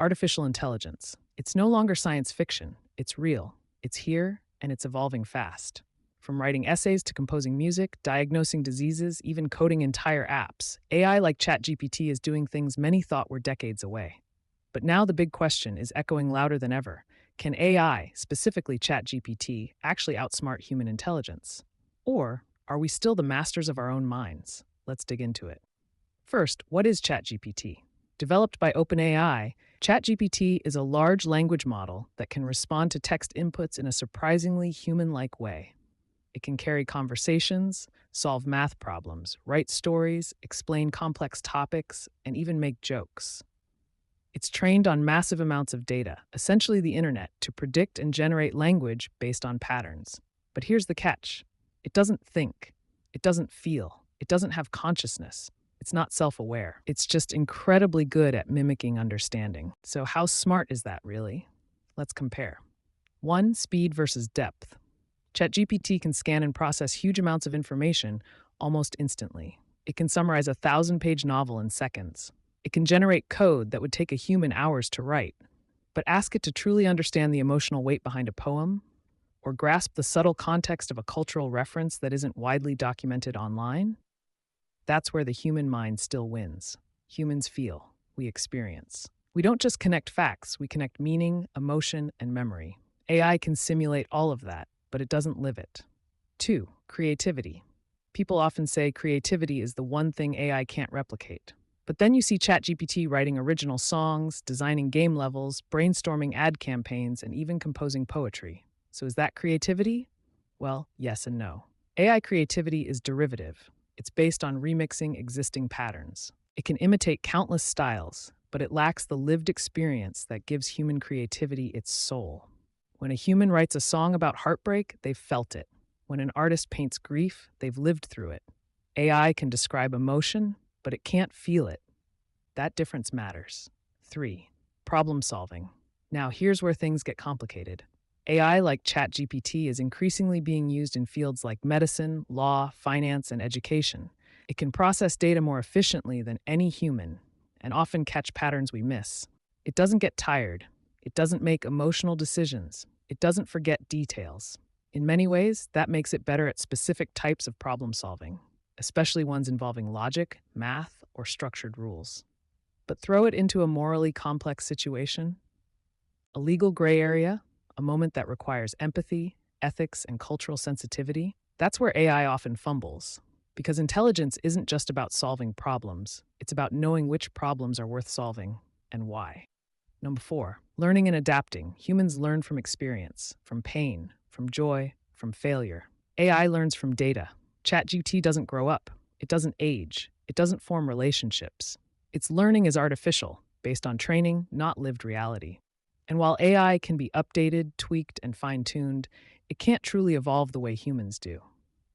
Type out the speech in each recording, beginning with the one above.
artificial intelligence. It's no longer science fiction, it's real. It's here, and it's evolving fast. From writing essays to composing music, diagnosing diseases, even coding entire apps, AI like ChatGPT is doing things many thought were decades away. But now the big question is echoing louder than ever. Can AI, specifically ChatGPT, actually outsmart human intelligence? Or are we still the masters of our own minds? Let's dig into it. First, what is ChatGPT? Developed by OpenAI, ChatGPT is a large language model that can respond to text inputs in a surprisingly human-like way. It can carry conversations, solve math problems, write stories, explain complex topics, and even make jokes. It's trained on massive amounts of data, essentially the internet, to predict and generate language based on patterns. But here's the catch. It doesn't think. It doesn't feel. It doesn't have consciousness. It's not self-aware. It's just incredibly good at mimicking understanding. So how smart is that really? Let's compare. 1. Speed versus depth. ChatGPT can scan and process huge amounts of information almost instantly. It can summarize a 1,000-page novel in seconds. It can generate code that would take a human hours to write. But ask it to truly understand the emotional weight behind a poem, or grasp the subtle context of a cultural reference that isn't widely documented online? That's where the human mind still wins. Humans feel, we experience. We don't just connect facts, we connect meaning, emotion, and memory. AI can simulate all of that, but it doesn't live it. 2. Creativity. People often say creativity is the one thing AI can't replicate. But then you see ChatGPT writing original songs, designing game levels, brainstorming ad campaigns, and even composing poetry. So is that creativity? Well, yes and no. AI creativity is derivative. It's based on remixing existing patterns. It can imitate countless styles, but it lacks the lived experience that gives human creativity its soul. When a human writes a song about heartbreak, they've felt it. When an artist paints grief, they've lived through it. AI can describe emotion, but it can't feel it. That difference matters. 3. Problem solving. Now here's where things get complicated. AI like ChatGPT is increasingly being used in fields like medicine, law, finance, and education. It can process data more efficiently than any human, and often catch patterns we miss. It doesn't get tired. It doesn't make emotional decisions. It doesn't forget details. In many ways, that makes it better at specific types of problem solving, especially ones involving logic, math, or structured rules. But throw it into a morally complex situation, a legal gray area, a moment that requires empathy, ethics, and cultural sensitivity. That's where AI often fumbles, because intelligence isn't just about solving problems, it's about knowing which problems are worth solving and why. Number 4, learning and adapting. Humans learn from experience, from pain, from joy, from failure. AI learns from data. ChatGPT doesn't grow up. It doesn't age. It doesn't form relationships. Its learning is artificial, based on training, not lived reality. And while AI can be updated, tweaked, and fine-tuned, it can't truly evolve the way humans do.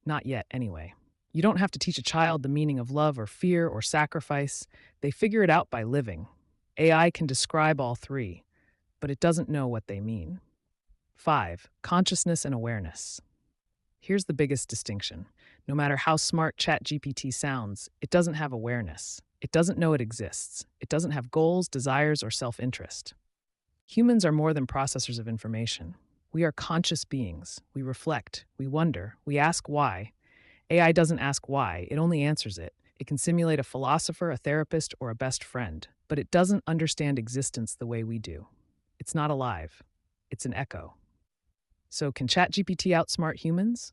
Not yet, anyway. You don't have to teach a child the meaning of love or fear or sacrifice. They figure it out by living. AI can describe all three, but it doesn't know what they mean. 5. Consciousness and awareness. Here's the biggest distinction. No matter how smart ChatGPT sounds, it doesn't have awareness. It doesn't know it exists. It doesn't have goals, desires, or self-interest. Humans are more than processors of information. We are conscious beings. We reflect, we wonder, we ask why. AI doesn't ask why, it only answers it. It can simulate a philosopher, a therapist, or a best friend, but it doesn't understand existence the way we do. It's not alive. It's an echo. So can ChatGPT outsmart humans?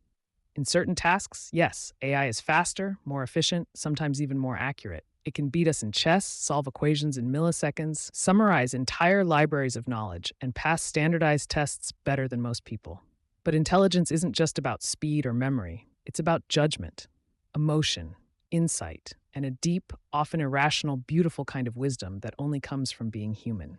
In certain tasks, yes, AI is faster, more efficient, sometimes even more accurate. It can beat us in chess, solve equations in milliseconds, summarize entire libraries of knowledge, and pass standardized tests better than most people. But intelligence isn't just about speed or memory. It's about judgment, emotion, insight, and a deep, often irrational, beautiful kind of wisdom that only comes from being human.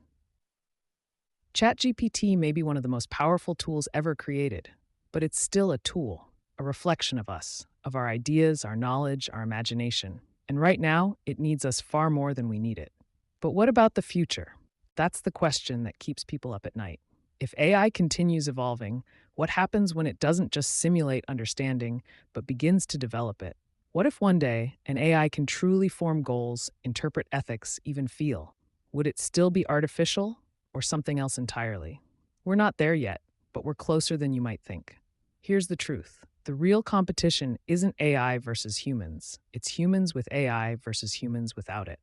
ChatGPT may be one of the most powerful tools ever created, but it's still a tool, a reflection of us, of our ideas, our knowledge, our imagination. And right now, it needs us far more than we need it. But what about the future? That's the question that keeps people up at night. If AI continues evolving, what happens when it doesn't just simulate understanding, but begins to develop it? What if one day an AI can truly form goals, interpret ethics, even feel? Would it still be artificial or something else entirely? We're not there yet, but we're closer than you might think. Here's the truth. The real competition isn't AI versus humans. It's humans with AI versus humans without it.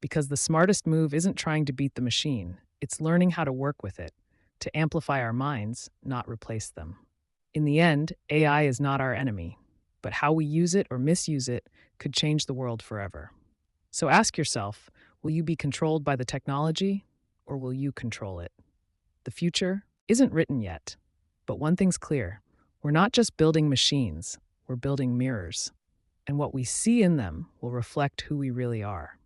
Because the smartest move isn't trying to beat the machine, it's learning how to work with it, to amplify our minds, not replace them. In the end, AI is not our enemy, but how we use it or misuse it could change the world forever. So ask yourself, will you be controlled by the technology or will you control it? The future isn't written yet, but one thing's clear. We're not just building machines, we're building mirrors. And what we see in them will reflect who we really are.